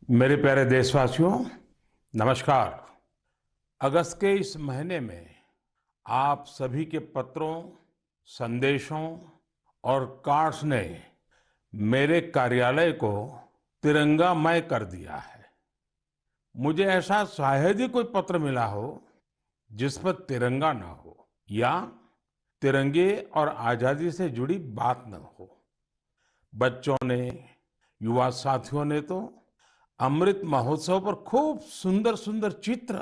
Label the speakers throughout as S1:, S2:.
S1: मेरे प्यारे देशवासियों, नमस्कार। अगस्त के इस महीने में आप सभी के पत्रों, संदेशों और कार्ड्स ने मेरे कार्यालय को तिरंगामय कर दिया है। मुझे ऐसा शायद ही कोई पत्र मिला हो जिस पर तिरंगा ना हो या तिरंगे और आजादी से जुड़ी बात न हो। बच्चों ने, युवा साथियों ने तो अमृत महोत्सव पर खूब सुंदर सुंदर चित्र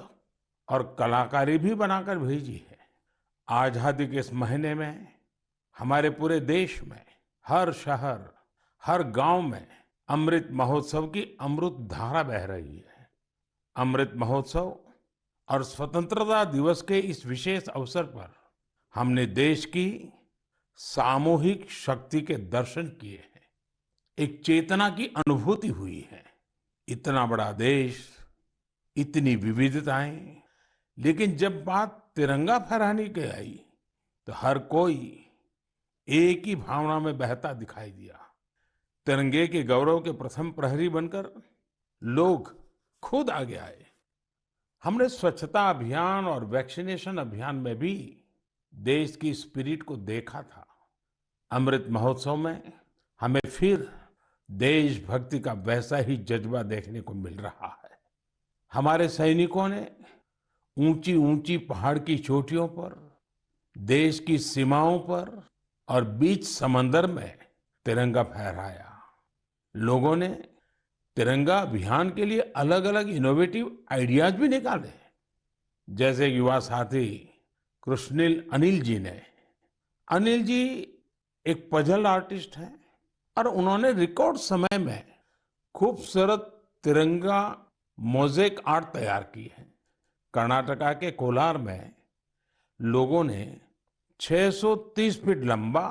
S1: और कलाकारी भी बनाकर भेजी है। आजादी के इस महीने में हमारे पूरे देश में हर शहर, हर गांव में अमृत महोत्सव की अमृत धारा बह रही है। अमृत महोत्सव और स्वतंत्रता दिवस के इस विशेष अवसर पर हमने देश की सामूहिक शक्ति के दर्शन किए हैं। एक चेतना की अनुभूति हुई है। इतना बड़ा देश, इतनी विविधताएं, लेकिन जब बात तिरंगा फहराने की आई तो हर कोई एक ही भावना में बहता दिखाई दिया। तिरंगे के गौरव के प्रथम प्रहरी बनकर लोग खुद आगे आए। हमने स्वच्छता अभियान और वैक्सीनेशन अभियान में भी देश की स्पिरिट को देखा था। अमृत महोत्सव में हमें फिर देशभक्ति का वैसा ही जज्बा देखने को मिल रहा है। हमारे सैनिकों ने ऊंची ऊंची पहाड़ की चोटियों पर, देश की सीमाओं पर और बीच समंदर में तिरंगा फहराया। लोगों ने तिरंगा अभियान के लिए अलग अलग इनोवेटिव आइडियाज भी निकाले, जैसे युवा साथी कृष्णिल अनिल जी ने। अनिल जी एक पजल आर्टिस्ट हैं और उन्होंने रिकॉर्ड समय में खूबसूरत तिरंगा मोज़ेक आर्ट तैयार की है। कर्नाटका के कोलार में लोगों ने 630 फीट लंबा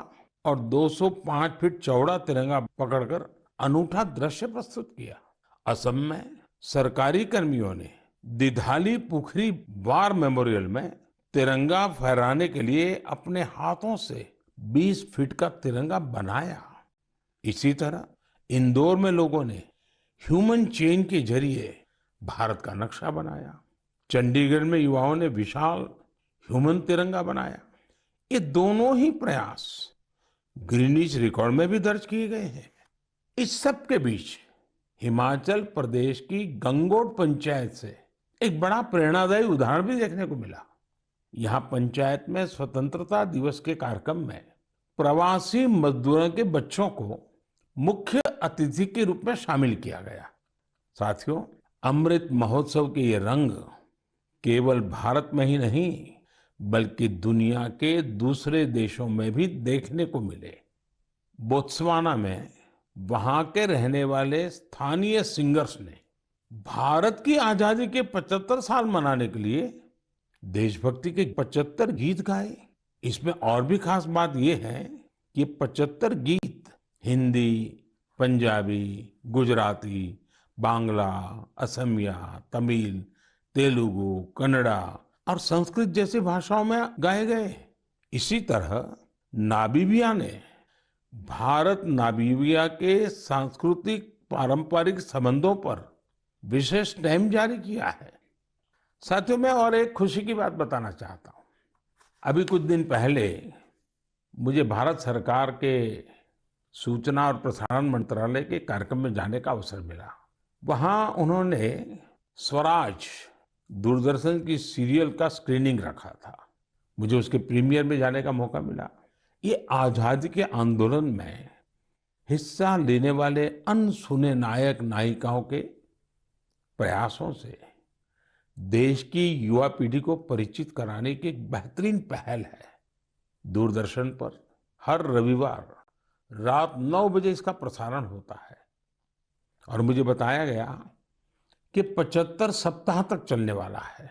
S1: और 205 फीट चौड़ा तिरंगा पकड़कर अनूठा दृश्य प्रस्तुत किया। असम में सरकारी कर्मियों ने दिधाली पुखरी वार मेमोरियल में तिरंगा फहराने के लिए अपने हाथों से 20 फीट का तिरंगा बनाया। इसी तरह इंदौर में लोगों ने ह्यूमन चेन के जरिए भारत का नक्शा बनाया। चंडीगढ़ में युवाओं ने विशाल ह्यूमन तिरंगा बनाया। ये दोनों ही प्रयास ग्रीनिच रिकॉर्ड में भी दर्ज किए गए हैं। इस सब के बीच हिमाचल प्रदेश की गंगोट पंचायत से एक बड़ा प्रेरणादायी उदाहरण भी देखने को मिला। यहाँ पंचायत में स्वतंत्रता दिवस के कार्यक्रम में प्रवासी मजदूरों के बच्चों को मुख्य अतिथि के रूप में शामिल किया गया। साथियों, अमृत महोत्सव के ये रंग केवल भारत में ही नहीं बल्कि दुनिया के दूसरे देशों में भी देखने को मिले। बोत्सवाना में वहां के रहने वाले स्थानीय सिंगर्स ने भारत की आजादी के 75 साल मनाने के लिए देशभक्ति के 75 गीत गाए। इसमें और भी खास बात यह है कि 75 गीत हिंदी, पंजाबी, गुजराती, बांग्ला, असमिया, तमिल, तेलुगु, कन्नड़ा और संस्कृत जैसी भाषाओं में गाए गए। इसी तरह नामीबिया ने भारत नामीबिया के सांस्कृतिक पारंपरिक संबंधों पर विशेष स्टैम्प जारी किया है। साथियों, मैं और एक खुशी की बात बताना चाहता हूँ। अभी कुछ दिन पहले मुझे भारत सरकार के सूचना और प्रसारण मंत्रालय के कार्यक्रम में जाने का अवसर मिला। वहाँ उन्होंने स्वराज दूरदर्शन की सीरियल का स्क्रीनिंग रखा था। मुझे उसके प्रीमियर में जाने का मौका मिला। ये आजादी के आंदोलन में हिस्सा लेने वाले अनसुने नायक नायिकाओं के प्रयासों से देश की युवा पीढ़ी को परिचित कराने की एक बेहतरीन पहल है। दूरदर्शन पर हर रविवार रात 9 बजे इसका प्रसारण होता है और मुझे बताया गया कि 75 सप्ताह तक चलने वाला है।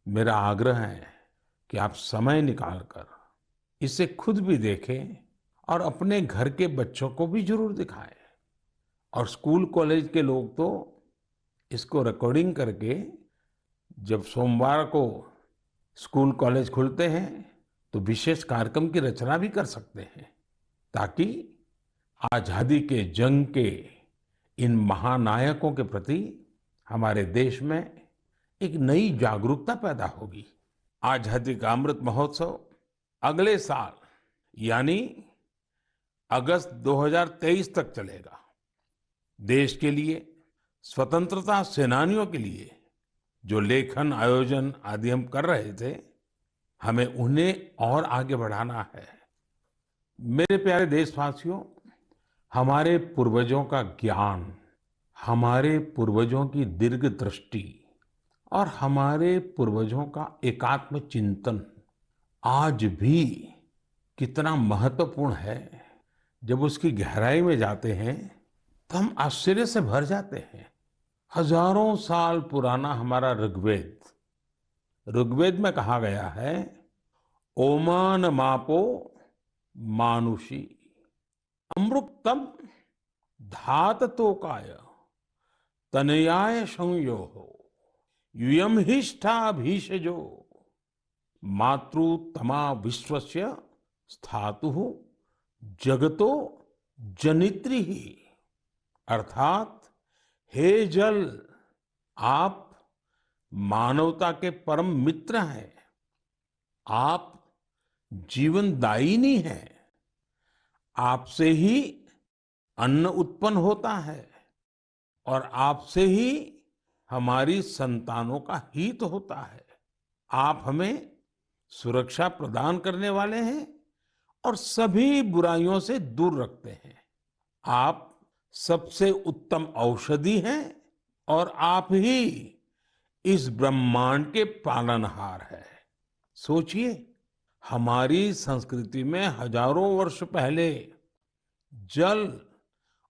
S1: मेरा आग्रह है कि आप समय निकालकर इसे खुद भी देखें और अपने घर के बच्चों को भी जरूर दिखाएं। और स्कूल कॉलेज के लोग तो इसको रिकॉर्डिंग करके जब सोमवार को स्कूल कॉलेज खुलते हैं तो विशेष कार्यक्रम की रचना भी कर सकते हैं, ताकि आजादी के जंग के इन महानायकों के प्रति हमारे देश में एक नई जागरूकता पैदा होगी। आजादी का अमृत महोत्सव अगले साल यानी अगस्त 2023 तक चलेगा। देश के लिए, स्वतंत्रता सेनानियों के लिए जो लेखन, आयोजन आदि हम कर रहे थे, हमें उन्हें और आगे बढ़ाना है। मेरे प्यारे देशवासियों, हमारे पूर्वजों का ज्ञान, हमारे पूर्वजों की दीर्घ दृष्टि और हमारे पूर्वजों का एकात्म चिंतन आज भी कितना महत्वपूर्ण है। जब उसकी गहराई में जाते हैं तो हम आश्चर्य से भर जाते हैं। हजारों साल पुराना हमारा ऋग्वेद में कहा गया है, ओमान मापो मानुषी अमृतम धात तोकाय तनयाय संयो यूयम हिष्ठा भीषजो मातृ तमा विश्वस्य स्थातु जगतो जनित्री ही। अर्थात हे जल, आप मानवता के परम मित्र हैं, आप जीवनदायिनी हैं, आपसे ही अन्न उत्पन्न होता है और आपसे ही हमारी संतानों का हित होता है। आप हमें सुरक्षा प्रदान करने वाले हैं और सभी बुराइयों से दूर रखते हैं। आप सबसे उत्तम औषधि हैं और आप ही इस ब्रह्मांड के पालनहार हैं। सोचिए, हमारी संस्कृति में हजारों वर्ष पहले जल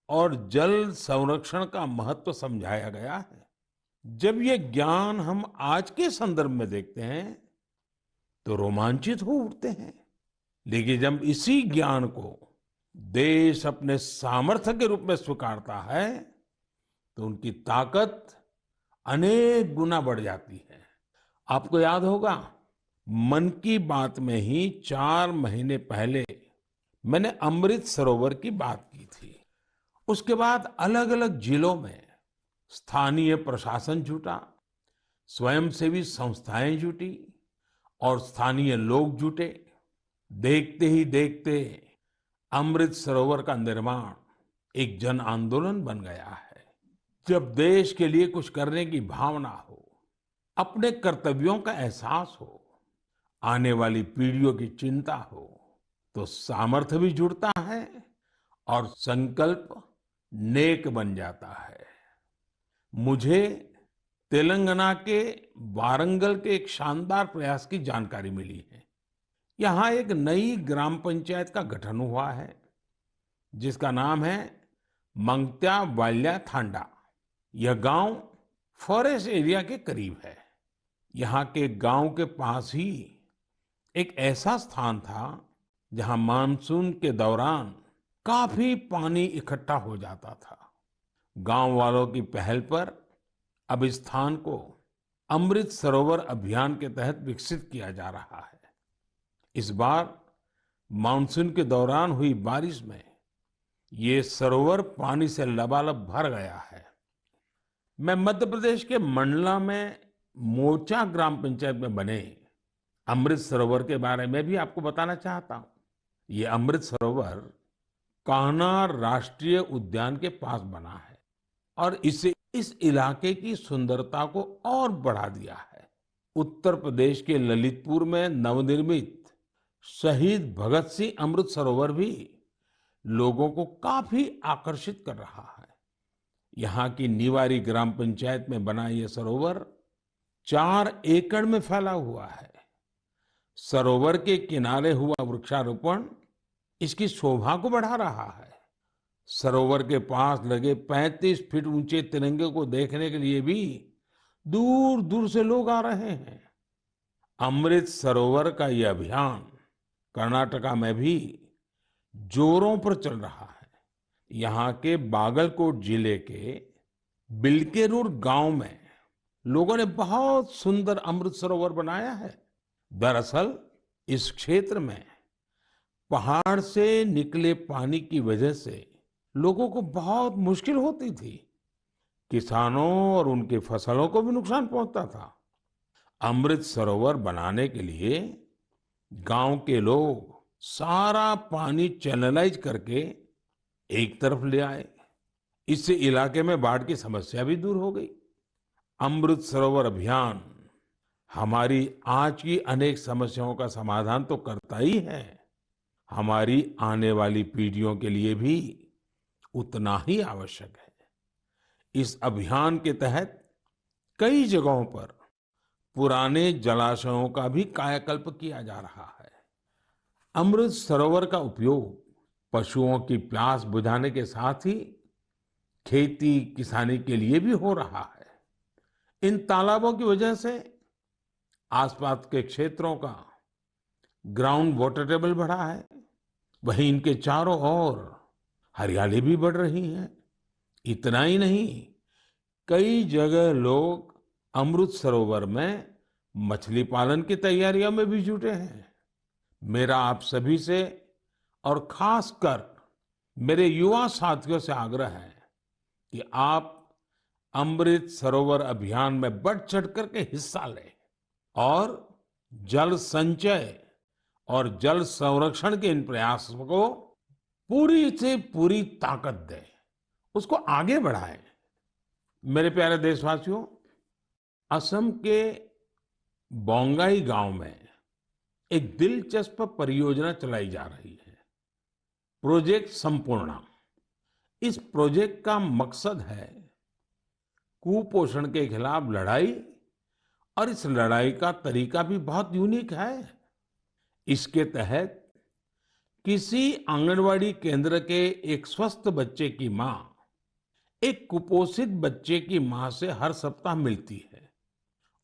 S1: और जल संरक्षण का महत्व समझाया गया है। जब ये ज्ञान हम आज के संदर्भ में देखते हैं तो रोमांचित हो उठते हैं, लेकिन जब इसी ज्ञान को देश अपने सामर्थ्य के रूप में स्वीकारता है तो उनकी ताकत अनेक गुना बढ़ जाती है। आपको याद होगा, मन की बात में ही 4 महीने पहले मैंने अमृत सरोवर की बात की थी। उसके बाद अलग अलग जिलों में स्थानीय प्रशासन जुटा, स्वयंसेवी संस्थाएं जुटी और स्थानीय लोग जुटे। देखते ही देखते अमृत सरोवर का निर्माण एक जन आंदोलन बन गया है। जब देश के लिए कुछ करने की भावना हो, अपने कर्तव्यों का एहसास हो, आने वाली पीढ़ियों की चिंता हो, तो सामर्थ्य भी जुड़ता है और संकल्प नेक बन जाता है। मुझे तेलंगाना के वारंगल के एक शानदार प्रयास की जानकारी मिली है। यहाँ एक नई ग्राम पंचायत का गठन हुआ है जिसका नाम है मंगत्या वाल्या थांडा। यह गांव फॉरेस्ट एरिया के करीब है। यहाँ के गांव के पास ही एक ऐसा स्थान था जहाँ मानसून के दौरान काफी पानी इकट्ठा हो जाता था। गांव वालों की पहल पर अब इस स्थान को अमृत सरोवर अभियान के तहत विकसित किया जा रहा है। इस बार मानसून के दौरान हुई बारिश में ये सरोवर पानी से लबालब भर गया है। मैं मध्य प्रदेश के मंडला में मोचा ग्राम पंचायत में बने अमृत सरोवर के बारे में भी आपको बताना चाहता हूँ। ये अमृत सरोवर कान्हा राष्ट्रीय उद्यान के पास बना है और इससे इस इलाके की सुंदरता को और बढ़ा दिया है। उत्तर प्रदेश के ललितपुर में नवनिर्मित शहीद भगत सिंह अमृत सरोवर भी लोगों को काफी आकर्षित कर रहा है। यहाँ की निवारी ग्राम पंचायत में बना यह सरोवर 4 एकड़ में फैला हुआ है। सरोवर के किनारे हुआ वृक्षारोपण इसकी शोभा को बढ़ा रहा है। सरोवर के पास लगे 35 फीट ऊंचे तिरंगे को देखने के लिए भी दूर दूर से लोग आ रहे हैं। अमृत सरोवर का यह अभियान कर्नाटका में भी जोरों पर चल रहा है। यहाँ के बागलकोट जिले के बिलकेरूर गांव में लोगों ने बहुत सुंदर अमृत सरोवर बनाया है। दरअसल इस क्षेत्र में पहाड़ से निकले पानी की वजह से लोगों को बहुत मुश्किल होती थी। किसानों और उनकी फसलों को भी नुकसान पहुंचता था। अमृत सरोवर बनाने के लिए गांव के लोग सारा पानी चैनलाइज करके एक तरफ ले आए। इससे इलाके में बाढ़ की समस्या भी दूर हो गई। अमृत सरोवर अभियान हमारी आज की अनेक समस्याओं का समाधान तो करता ही है, हमारी आने वाली पीढ़ियों के लिए भी उतना ही आवश्यक है। इस अभियान के तहत कई जगहों पर पुराने जलाशयों का भी कायाकल्प किया जा रहा है। अमृत सरोवर का उपयोग पशुओं की प्यास बुझाने के साथ ही खेती किसानी के लिए भी हो रहा है। इन तालाबों की वजह से आसपास के क्षेत्रों का ग्राउंड वाटर टेबल बढ़ा है, वहीं इनके चारों ओर हरियाली भी बढ़ रही है। इतना ही नहीं, कई जगह लोग अमृत सरोवर में मछली पालन की तैयारियों में भी जुटे हैं। मेरा आप सभी से और खासकर मेरे युवा साथियों से आग्रह है कि आप अमृत सरोवर अभियान में बढ़ चढ़ करके हिस्सा लें और जल संचय और जल संरक्षण के इन प्रयासों को पूरी से पूरी ताकत दें, उसको आगे बढ़ाएं। मेरे प्यारे देशवासियों, असम के बोंगाई गांव में एक दिलचस्प परियोजना चलाई जा रही है, प्रोजेक्ट संपूर्णा। इस प्रोजेक्ट का मकसद है कुपोषण के खिलाफ लड़ाई, और इस लड़ाई का तरीका भी बहुत यूनिक है। इसके तहत किसी आंगनवाड़ी केंद्र के एक स्वस्थ बच्चे की मां एक कुपोषित बच्चे की मां से हर सप्ताह मिलती है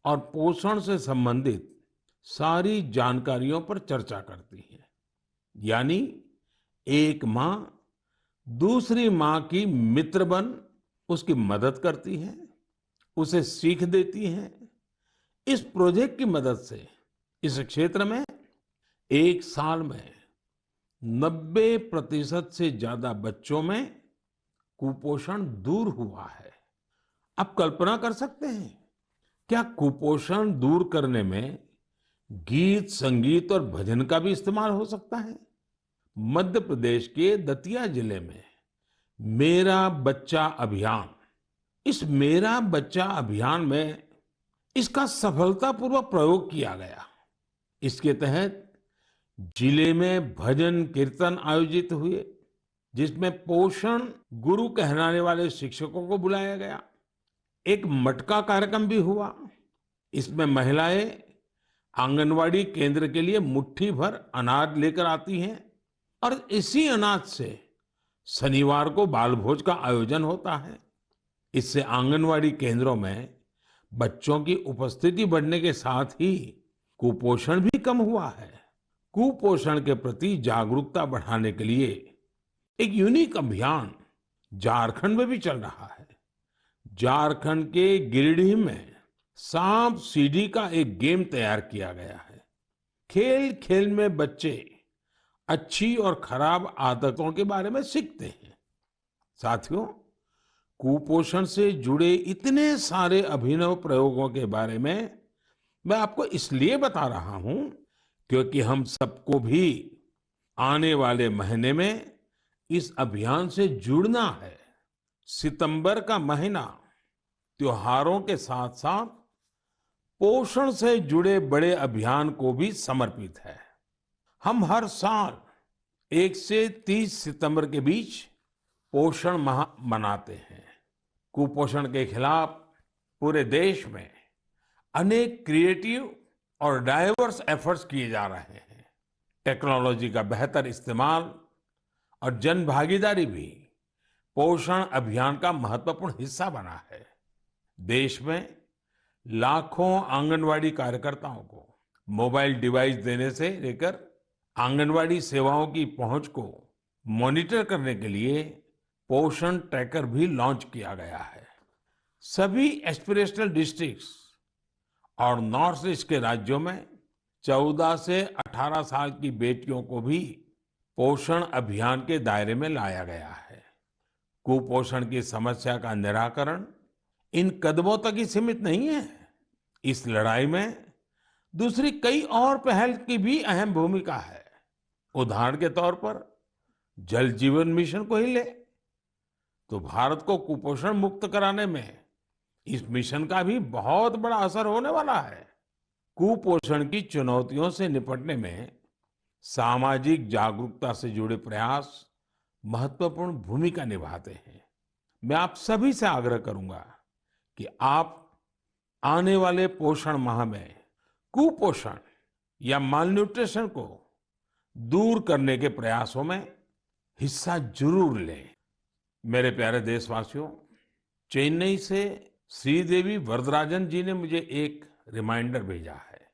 S1: और पोषण से संबंधित सारी जानकारियों पर चर्चा करती है। यानी एक मां दूसरी मां की मित्र बन उसकी मदद करती है, उसे सीख देती है। इस प्रोजेक्ट की मदद से इस क्षेत्र में एक साल में 90% से ज्यादा बच्चों में कुपोषण दूर हुआ है। आप कल्पना कर सकते हैं, क्या कुपोषण दूर करने में गीत संगीत और भजन का भी इस्तेमाल हो सकता है? मध्य प्रदेश के दतिया जिले में मेरा बच्चा अभियान, इस मेरा बच्चा अभियान में इसका सफलतापूर्वक प्रयोग किया गया। इसके तहत जिले में भजन कीर्तन आयोजित हुए, जिसमें पोषण गुरु कहलाने वाले शिक्षकों को बुलाया गया। एक मटका कार्यक्रम भी हुआ। इसमें महिलाएं आंगनवाड़ी केंद्र के लिए मुट्ठी भर अनाज लेकर आती हैं और इसी अनाज से शनिवार को बाल भोज का आयोजन होता है। इससे आंगनवाड़ी केंद्रों में बच्चों की उपस्थिति बढ़ने के साथ ही कुपोषण भी कम हुआ है। कुपोषण के प्रति जागरूकता बढ़ाने के लिए एक यूनिक अभियान झारखंड में भी चल रहा है। झारखंड के गिरिडीह में सांप सीढ़ी का एक गेम तैयार किया गया है। खेल खेल में बच्चे अच्छी और खराब आदतों के बारे में सीखते हैं। साथियों, कुपोषण से जुड़े इतने सारे अभिनव प्रयोगों के बारे में मैं आपको इसलिए बता रहा हूं क्योंकि हम सबको भी आने वाले महीने में इस अभियान से जुड़ना है। सितंबर का महीना त्योहारों के साथ साथ पोषण से जुड़े बड़े अभियान को भी समर्पित है। हम हर साल 1 से 30 सितंबर के बीच पोषण माह मनाते हैं। कुपोषण के खिलाफ पूरे देश में अनेक क्रिएटिव और डाइवर्स एफर्ट्स किए जा रहे हैं। टेक्नोलॉजी का बेहतर इस्तेमाल और जन भागीदारी भी पोषण अभियान का महत्वपूर्ण हिस्सा बना है। देश में लाखों आंगनवाड़ी कार्यकर्ताओं को मोबाइल डिवाइस देने से लेकर आंगनवाड़ी सेवाओं की पहुंच को मॉनिटर करने के लिए पोषण ट्रैकर भी लॉन्च किया गया है। सभी एस्पिरेशनल डिस्ट्रिक्ट्स और नॉर्थ ईस्ट के राज्यों में 14 से 18 साल की बेटियों को भी पोषण अभियान के दायरे में लाया गया है। कुपोषण की समस्या का निराकरण इन कदमों तक ही सीमित नहीं है। इस लड़ाई में दूसरी कई और पहल की भी अहम भूमिका है। उदाहरण के तौर पर जल जीवन मिशन को ही ले तो भारत को कुपोषण मुक्त कराने में इस मिशन का भी बहुत बड़ा असर होने वाला है। कुपोषण की चुनौतियों से निपटने में सामाजिक जागरूकता से जुड़े प्रयास महत्वपूर्ण भूमिका निभाते हैं। मैं आप सभी से आग्रह करूंगा कि आप आने वाले पोषण माह में कुपोषण या मालन्यूट्रिशन को दूर करने के प्रयासों में हिस्सा जरूर लें। मेरे प्यारे देशवासियों, चेन्नई से श्रीदेवी वरदराजन जी ने मुझे एक रिमाइंडर भेजा है।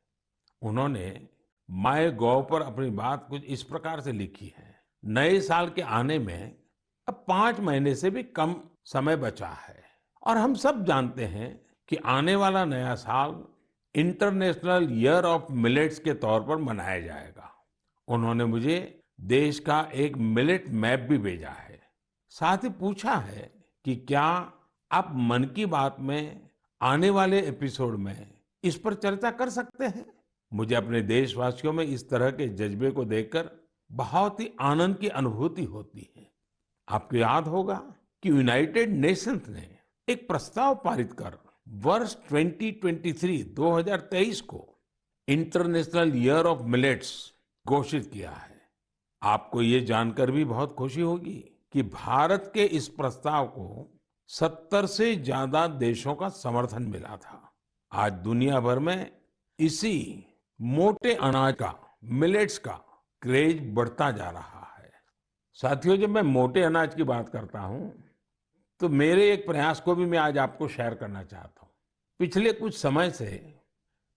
S1: उन्होंने माय गॉव पर अपनी बात कुछ इस प्रकार से लिखी है। नए साल के आने में अब 5 महीने से भी कम समय बचा है और हम सब जानते हैं कि आने वाला नया साल इंटरनेशनल ईयर ऑफ मिलेट्स के तौर पर मनाया जाएगा। उन्होंने मुझे देश का एक मिलेट मैप भी भेजा है। साथ ही पूछा है कि क्या आप मन की बात में आने वाले एपिसोड में इस पर चर्चा कर सकते हैं। मुझे अपने देशवासियों में इस तरह के जज्बे को देखकर बहुत ही आनंद की अनुभूति होती है। आपको याद होगा कि यूनाइटेड नेशंस ने एक प्रस्ताव पारित कर वर्ष 2023 को इंटरनेशनल ईयर ऑफ मिलेट्स घोषित किया है। आपको ये जानकर भी बहुत खुशी होगी कि भारत के इस प्रस्ताव को 70 से ज्यादा देशों का समर्थन मिला था। आज दुनिया भर में इसी मोटे अनाज का, मिलेट्स का क्रेज बढ़ता जा रहा है। साथियों, जब मैं मोटे अनाज की बात करता हूं तो मेरे एक प्रयास को भी मैं आज आपको शेयर करना चाहता हूं। पिछले कुछ समय से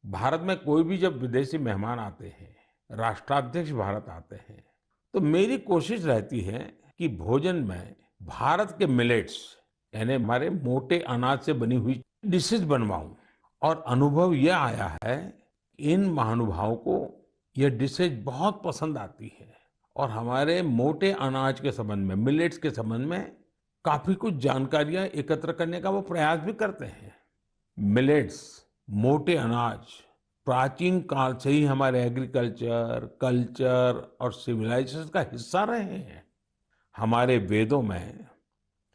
S1: भारत में कोई भी जब विदेशी मेहमान आते हैं, राष्ट्राध्यक्ष भारत आते हैं, तो मेरी कोशिश रहती है कि भोजन में भारत के मिलेट्स यानी हमारे मोटे अनाज से बनी हुई डिशेज बनवाऊं। और अनुभव यह आया है कि इन महानुभावों को यह डिशेज बहुत पसंद आती है और हमारे मोटे अनाज के संबंध में, मिलेट्स के संबंध में काफी कुछ जानकारियां एकत्र करने का वो प्रयास भी करते हैं। मिलेट्स, मोटे अनाज प्राचीन काल से ही हमारे एग्रीकल्चर, कल्चर और सिविलाइजेशन का हिस्सा रहे हैं। हमारे वेदों में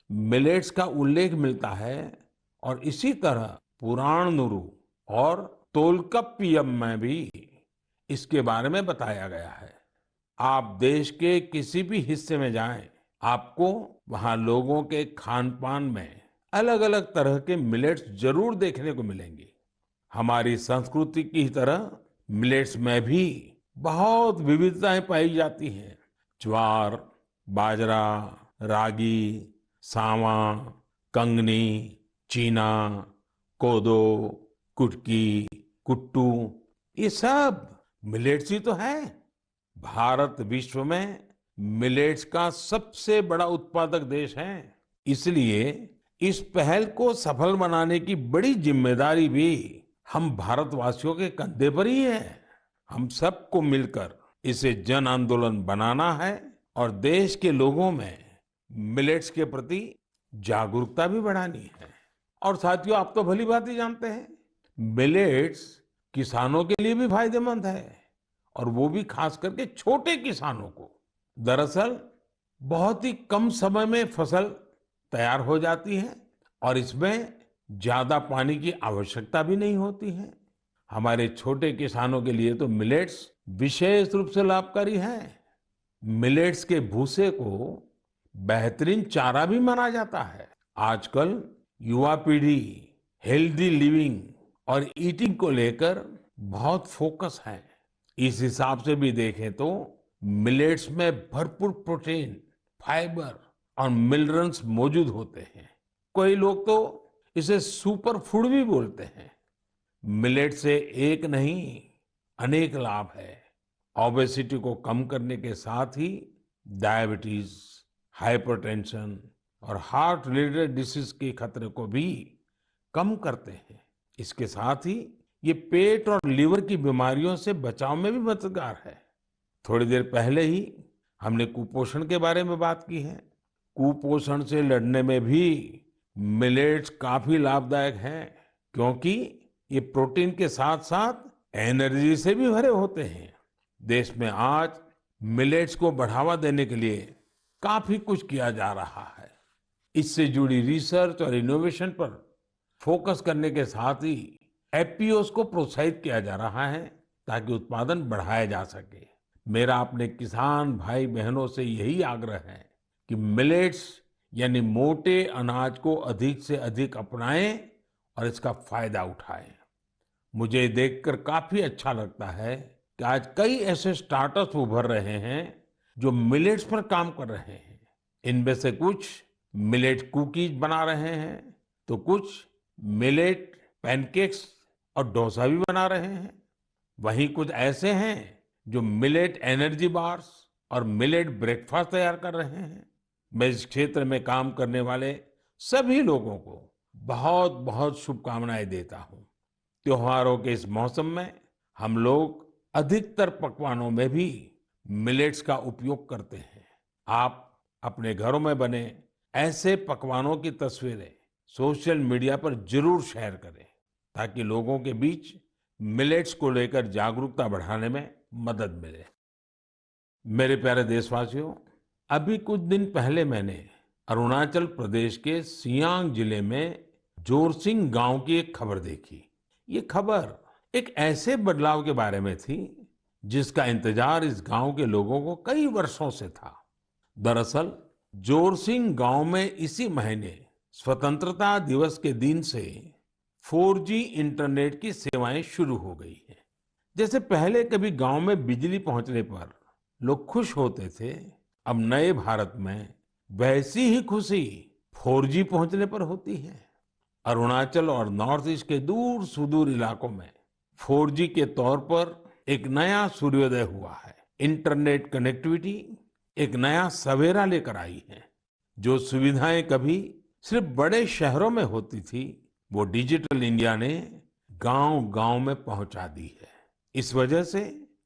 S1: मिलेट्स का उल्लेख मिलता है और इसी तरह पुराणनुरु और तोल्काप्पियम में भी इसके बारे में बताया गया है। आप देश के किसी भी हिस्से में जाएं, आपको वहां लोगों के खान पान में अलग अलग तरह के मिलेट्स जरूर देखने को मिलेंगे। हमारी संस्कृति की तरह मिलेट्स में भी बहुत विविधताएं पाई जाती हैं। ज्वार, बाजरा, रागी, सावा, कंगनी, चीना, कोदो, कुटकी, कुट्टू, ये सब मिलेट्स ही तो है। भारत विश्व में मिलेट्स का सबसे बड़ा उत्पादक देश है। इसलिए इस पहल को सफल बनाने की बड़ी जिम्मेदारी भी हम भारतवासियों के कंधे पर ही है। हम सबको मिलकर इसे जन आंदोलन बनाना है और देश के लोगों में मिलेट्स के प्रति जागरूकता भी बढ़ानी है। और साथियों, आप तो भली भांति जानते हैं, मिलेट्स किसानों के लिए भी फायदेमंद है और वो भी खास करके छोटे किसानों को। दरअसल बहुत ही कम समय में फसल तैयार हो जाती है और इसमें ज्यादा पानी की आवश्यकता भी नहीं होती है। हमारे छोटे किसानों के लिए तो मिलेट्स विशेष रूप से लाभकारी है। मिलेट्स के भूसे को बेहतरीन चारा भी माना जाता है। आजकल युवा पीढ़ी हेल्दी लिविंग और ईटिंग को लेकर बहुत फोकस है। इस हिसाब से भी देखें तो मिलेट्स में भरपूर प्रोटीन, फाइबर और मिनरल्स मौजूद होते हैं। कोई लोग तो इसे सुपर फूड भी बोलते हैं। मिलेट से एक नहीं, अनेक लाभ है। ओबेसिटी को कम करने के साथ ही डायबिटीज, हाइपरटेंशन और हार्ट रिलेटेड डिसीज के खतरे को भी कम करते हैं। इसके साथ ही ये पेट और लीवर की बीमारियों से बचाव में भी मददगार है। थोड़ी देर पहले ही हमने कुपोषण के बारे में बात की है। कुपोषण से लड़ने में भी मिलेट्स काफी लाभदायक हैं, क्योंकि ये प्रोटीन के साथ साथ एनर्जी से भी भरे होते हैं। देश में आज मिलेट्स को बढ़ावा देने के लिए काफी कुछ किया जा रहा है। इससे जुड़ी रिसर्च और इनोवेशन पर फोकस करने के साथ ही एफपीओस को प्रोत्साहित किया जा रहा है, ताकि उत्पादन बढ़ाया जा सके। मेरा अपने किसान भाई बहनों से यही आग्रह है कि मिलेट्स यानी मोटे अनाज को अधिक से अधिक अपनाएं और इसका फायदा उठाएं। मुझे देखकर काफी अच्छा लगता है कि आज कई ऐसे स्टार्टअप्स उभर रहे हैं जो मिलेट्स पर काम कर रहे हैं। इनमें से कुछ मिलेट कुकीज बना रहे हैं, तो कुछ मिलेट पैनकेक्स और डोसा भी बना रहे हैं। वहीं कुछ ऐसे हैं जो मिलेट एनर्जी बार्स और मिलेट ब्रेकफास्ट तैयार कर रहे हैं। मैं इस क्षेत्र में काम करने वाले सभी लोगों को बहुत बहुत शुभकामनाएं देता हूं। त्योहारों के इस मौसम में हम लोग अधिकतर पकवानों में भी मिलेट्स का उपयोग करते हैं। आप अपने घरों में बने ऐसे पकवानों की तस्वीरें सोशल मीडिया पर जरूर शेयर करें, ताकि लोगों के बीच मिलेट्स को लेकर जागरूकता बढ़ाने में मदद मिले। मेरे प्यारे देशवासियों, अभी कुछ दिन पहले मैंने अरुणाचल प्रदेश के सियांग जिले में जोरसिंग गांव की एक खबर देखी। ये खबर एक ऐसे बदलाव के बारे में थी जिसका इंतजार इस गांव के लोगों को कई वर्षों से था। दरअसल जोरसिंग गांव में इसी महीने स्वतंत्रता दिवस के दिन से 4G इंटरनेट की सेवाएं शुरू हो गई हैं। जैसे पहले कभी गांव में बिजली पहुंचने पर लोग खुश होते थे, अब नए भारत में वैसी ही खुशी 4G पहुंचने पर होती है। अरुणाचल और नॉर्थ ईस्ट के दूर सुदूर इलाकों में 4G के तौर पर एक नया सूर्योदय हुआ है। इंटरनेट कनेक्टिविटी एक नया सवेरा लेकर आई है। जो सुविधाएं कभी सिर्फ बड़े शहरों में होती थी, वो डिजिटल इंडिया ने गांव-गांव में पहुंचा दी है। इस वजह से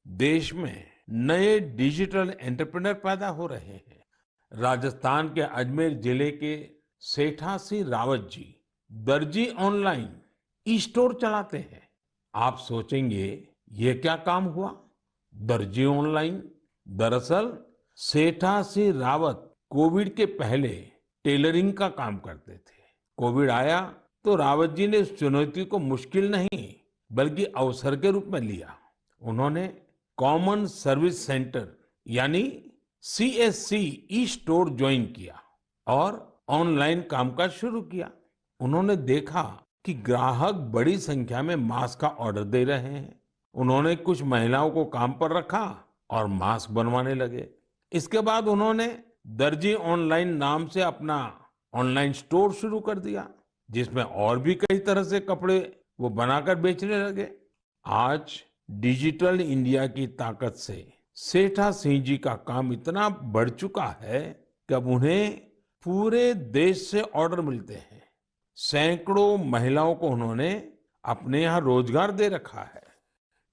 S1: देश में नए डिजिटल एंटरप्रेन्योर पैदा हो रहे हैं। राजस्थान के अजमेर जिले के सेठा सिंह रावत जी दर्जी ऑनलाइन ई स्टोर चलाते हैं। आप सोचेंगे ये क्या काम हुआ? दर्जी ऑनलाइन, दरअसल सेठा सिंह रावत कोविड के पहले टेलरिंग का काम करते थे। कोविड आया तो रावत जी ने इस चुनौती को मुश्किल नहीं बल्कि अवसर के रूप में लिया। उन्होंने कॉमन सर्विस सेंटर यानी CSC ई स्टोर ज्वाइन किया और ऑनलाइन कामकाज शुरू किया। उन्होंने देखा कि ग्राहक बड़ी संख्या में मास्क का ऑर्डर दे रहे हैं। उन्होंने कुछ महिलाओं को काम पर रखा और मास्क बनवाने लगे। इसके बाद उन्होंने दर्जी ऑनलाइन नाम से अपना ऑनलाइन स्टोर शुरू कर दिया, जिसमें और भी कई तरह से कपड़े वो बनाकर बेचने लगे। आज डिजिटल इंडिया की ताकत से सेठा सिंह जी का काम इतना बढ़ चुका है कि अब उन्हें पूरे देश से ऑर्डर मिलते हैं। सैकड़ों महिलाओं को उन्होंने अपने यहाँ रोजगार दे रखा है।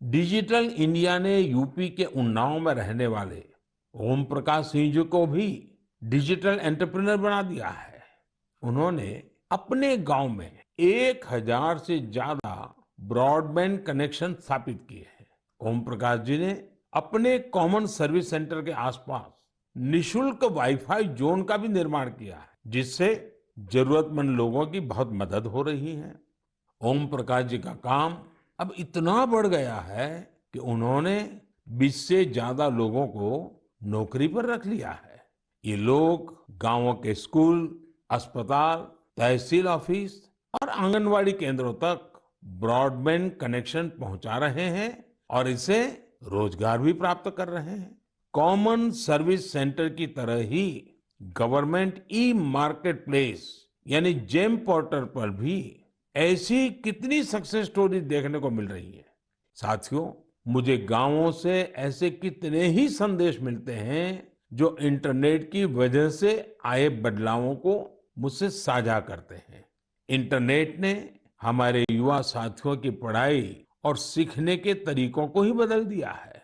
S1: डिजिटल इंडिया ने यूपी के उन्नाव में रहने वाले ओम प्रकाश सिंह जी को भी डिजिटल एंटरप्रेन्योर बना दिया है। उन्होंने अपने गांव में 1000 से ज्यादा ब्रॉडबैंड कनेक्शन स्थापित किए हैं। ओम प्रकाश जी ने अपने कॉमन सर्विस सेंटर के आसपास निशुल्क वाईफाई जोन का भी निर्माण किया है, जिससे जरूरतमंद लोगों की बहुत मदद हो रही है। ओम प्रकाश जी का काम अब इतना बढ़ गया है कि उन्होंने 20 से ज्यादा लोगों को नौकरी पर रख लिया है। ये लोग गांवों के स्कूल, अस्पताल, तहसील ऑफिस और आंगनवाड़ी केंद्रों तक ब्रॉडबैंड कनेक्शन पहुंचा रहे हैं और इससे रोजगार भी प्राप्त कर रहे हैं। कॉमन सर्विस सेंटर की तरह ही गवर्नमेंट ई मार्केट प्लेस यानी जेम पोर्टल पर भी ऐसी कितनी सक्सेस स्टोरी देखने को मिल रही है। साथियों, मुझे गांवों से ऐसे कितने ही संदेश मिलते हैं जो इंटरनेट की वजह से आए बदलावों को मुझसे साझा करते हैं। इंटरनेट ने हमारे युवा साथियों की पढ़ाई और सीखने के तरीकों को ही बदल दिया है।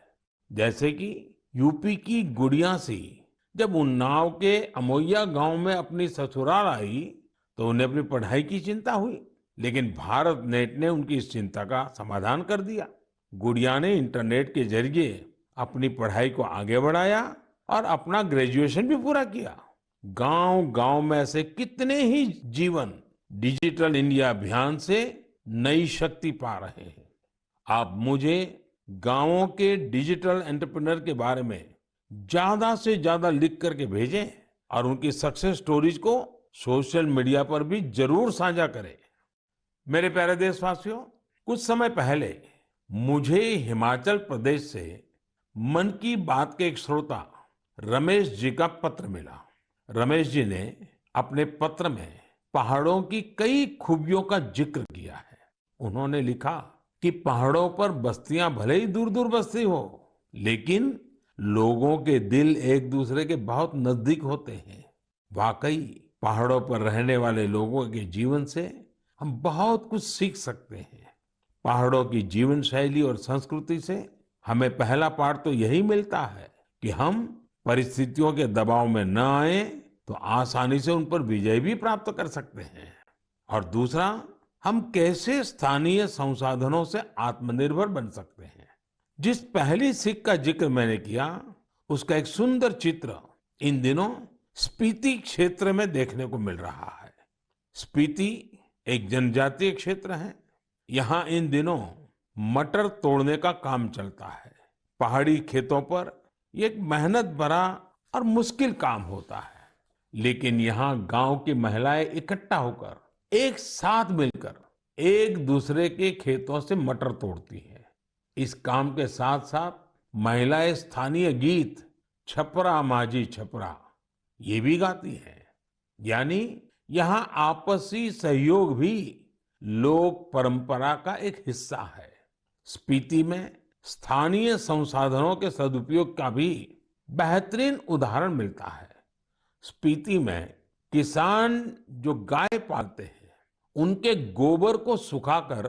S1: जैसे कि यूपी की गुड़िया सी जब उन्नाव के अमोइया गांव में अपनी ससुराल आई तो उन्हें अपनी पढ़ाई की चिंता हुई, लेकिन भारत नेट ने उनकी इस चिंता का समाधान कर दिया। गुड़िया ने इंटरनेट के जरिए अपनी पढ़ाई को आगे बढ़ाया और अपना ग्रेजुएशन भी पूरा किया। गांव गांव में ऐसे कितने ही जीवन डिजिटल इंडिया अभियान से नई शक्ति पा रहे हैं। आप मुझे गांवों के डिजिटल एंटरप्रेन्योर के बारे में ज्यादा से ज्यादा लिख करके भेजें और उनकी सक्सेस स्टोरीज को सोशल मीडिया पर भी जरूर साझा करें। मेरे प्यारे देशवासियों, कुछ समय पहले मुझे हिमाचल प्रदेश से मन की बात के एक श्रोता रमेश जी का पत्र मिला। रमेश जी ने अपने पत्र में पहाड़ों की कई खूबियों का जिक्र किया है। उन्होंने लिखा कि पहाड़ों पर बस्तियां भले ही दूर दूर बसती हो, लेकिन लोगों के दिल एक दूसरे के बहुत नजदीक होते हैं। वाकई पहाड़ों पर रहने वाले लोगों के जीवन से हम बहुत कुछ सीख सकते हैं। पहाड़ों की जीवन शैली और संस्कृति से हमें पहला पाठ तो यही मिलता है कि हम परिस्थितियों के दबाव में न आए तो आसानी से उन पर विजय भी प्राप्त कर सकते हैं। और दूसरा, हम कैसे स्थानीय संसाधनों से आत्मनिर्भर बन सकते हैं। जिस पहली सीख का जिक्र मैंने किया, उसका एक सुंदर चित्र इन दिनों स्पीति क्षेत्र में देखने को मिल रहा है। स्पीति एक जनजातीय क्षेत्र है। यहाँ इन दिनों मटर तोड़ने का काम चलता है। पहाड़ी खेतों पर ये एक मेहनत भरा और मुश्किल काम होता है, लेकिन यहाँ गांव की महिलाएं इकट्ठा होकर एक साथ मिलकर एक दूसरे के खेतों से मटर तोड़ती हैं। इस काम के साथ साथ महिलाएं स्थानीय गीत छपरा माझी छपरा ये भी गाती हैं। यानी यहाँ आपसी सहयोग भी लोक परंपरा का एक हिस्सा है। स्पीति में स्थानीय संसाधनों के सदुपयोग का भी बेहतरीन उदाहरण मिलता है। स्पीति में किसान जो गाय पालते हैं, उनके गोबर को सुखाकर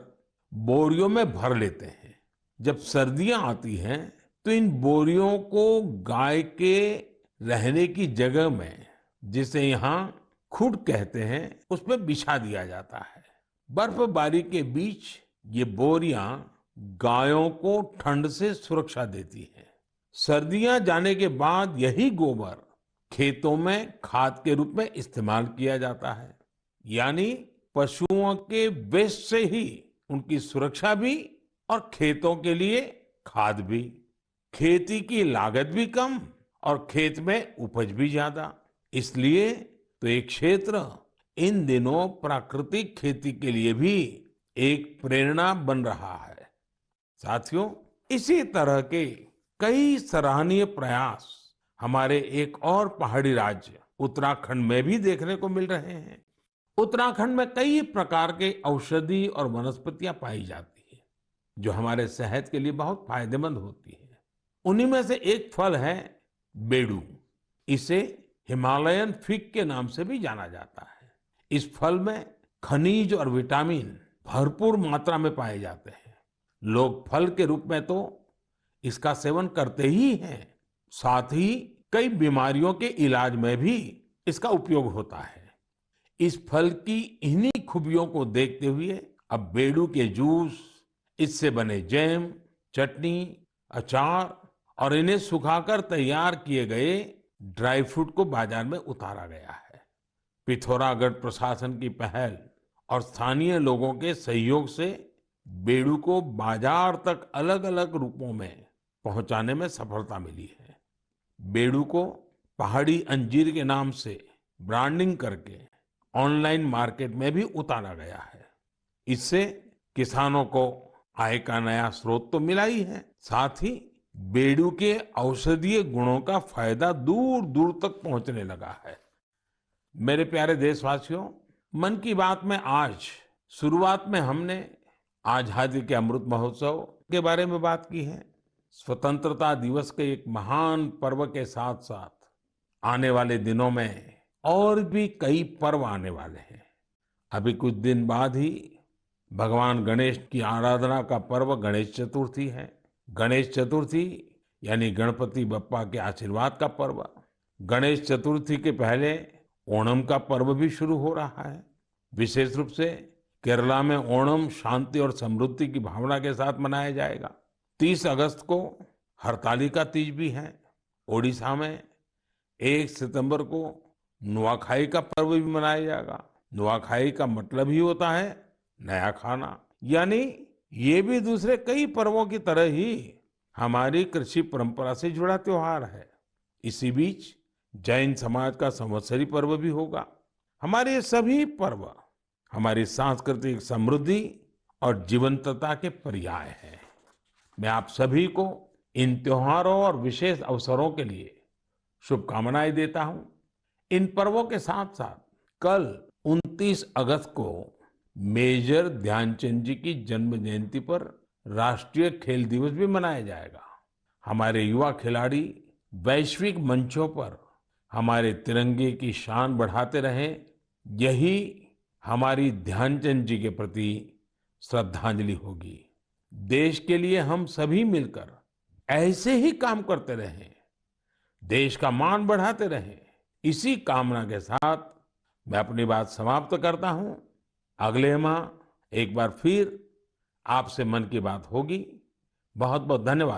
S1: बोरियों में भर लेते हैं। जब सर्दियां आती हैं तो इन बोरियों को गाय के रहने की जगह में, जिसे यहाँ खुड कहते हैं, उसमें बिछा दिया जाता है। बर्फबारी के बीच ये बोरियां गायों को ठंड से सुरक्षा देती हैं। सर्दियां जाने के बाद यही गोबर खेतों में खाद के रूप में इस्तेमाल किया जाता है। यानी पशुओं के वेस्ट से ही उनकी सुरक्षा भी और खेतों के लिए खाद भी। खेती की लागत भी कम और खेत में उपज भी ज्यादा। इसलिए तो एक क्षेत्र इन दिनों प्राकृतिक खेती के लिए भी एक प्रेरणा बन रहा है। साथियों, इसी तरह के कई सराहनीय प्रयास हमारे एक और पहाड़ी राज्य उत्तराखंड में भी देखने को मिल रहे हैं। उत्तराखंड में कई प्रकार के औषधि और वनस्पतियां पाई जाती है, जो हमारे सेहत के लिए बहुत फायदेमंद होती है। उन्हीं में से एक फल है बेडू। इसे हिमालयन फिग के नाम से भी जाना जाता है। इस फल में खनिज और विटामिन भरपूर मात्रा में पाए जाते हैं। लोग फल के रूप में तो इसका सेवन करते ही हैं, साथ ही कई बीमारियों के इलाज में भी इसका उपयोग होता है। इस फल की इन्हीं खूबियों को देखते हुए अब बेडू के जूस, इससे बने जैम, चटनी, अचार और इन्हें सुखाकर तैयार किए गए ड्राई फ्रूट को बाजार में उतारा गया है। पिथौरागढ़ प्रशासन की पहल और स्थानीय लोगों के सहयोग से बेडू को बाजार तक अलग अलग रूपों में पहुंचाने में सफलता मिली है। बेडू को पहाड़ी अंजीर के नाम से ब्रांडिंग करके ऑनलाइन मार्केट में भी उतारा गया है। इससे किसानों को आय का नया स्रोत तो मिला ही है, साथ ही बेडू के औषधीय गुणों का फायदा दूर दूर तक पहुंचने लगा है। मेरे प्यारे देशवासियों, मन की बात में आज शुरुआत में हमने आजादी के अमृत महोत्सव के बारे में बात की है। स्वतंत्रता दिवस के एक महान पर्व के साथ साथ आने वाले दिनों में और भी कई पर्व आने वाले हैं। अभी कुछ दिन बाद ही भगवान गणेश की आराधना का पर्व गणेश चतुर्थी है। गणेश चतुर्थी यानी गणपति बप्पा के आशीर्वाद का पर्व। गणेश चतुर्थी के पहले ओणम का पर्व भी शुरू हो रहा है। विशेष रूप से केरला में ओणम शांति और समृद्धि की भावना के साथ मनाया जाएगा। 30 अगस्त को हरतालिका तीज भी है। ओडिशा में 1 सितंबर को नुआखाई का पर्व भी मनाया जाएगा। नुआखाई का मतलब ही होता है नया खाना। यानी ये भी दूसरे कई पर्वों की तरह ही हमारी कृषि परंपरा से जुड़ा त्योहार है। इसी बीच जैन समाज का संवत्सरी पर्व भी होगा। हमारे ये सभी पर्व हमारी सांस्कृतिक समृद्धि और जीवंतता के पर्याय हैं। मैं आप सभी को इन त्योहारों और विशेष अवसरों के लिए शुभकामनाएं देता हूं। इन पर्वों के साथ साथ कल 29 अगस्त को मेजर ध्यानचंद जी की जन्म जयंती पर राष्ट्रीय खेल दिवस भी मनाया जाएगा। हमारे युवा खिलाड़ी वैश्विक मंचों पर हमारे तिरंगे की शान बढ़ाते रहें, यही हमारी ध्यानचंद जी के प्रति श्रद्धांजलि होगी। देश के लिए हम सभी मिलकर ऐसे ही काम करते रहें, देश का मान बढ़ाते रहें। इसी कामना के साथ मैं अपनी बात समाप्त करता हूं। अगले माह एक बार फिर आपसे मन की बात होगी। बहुत बहुत धन्यवाद।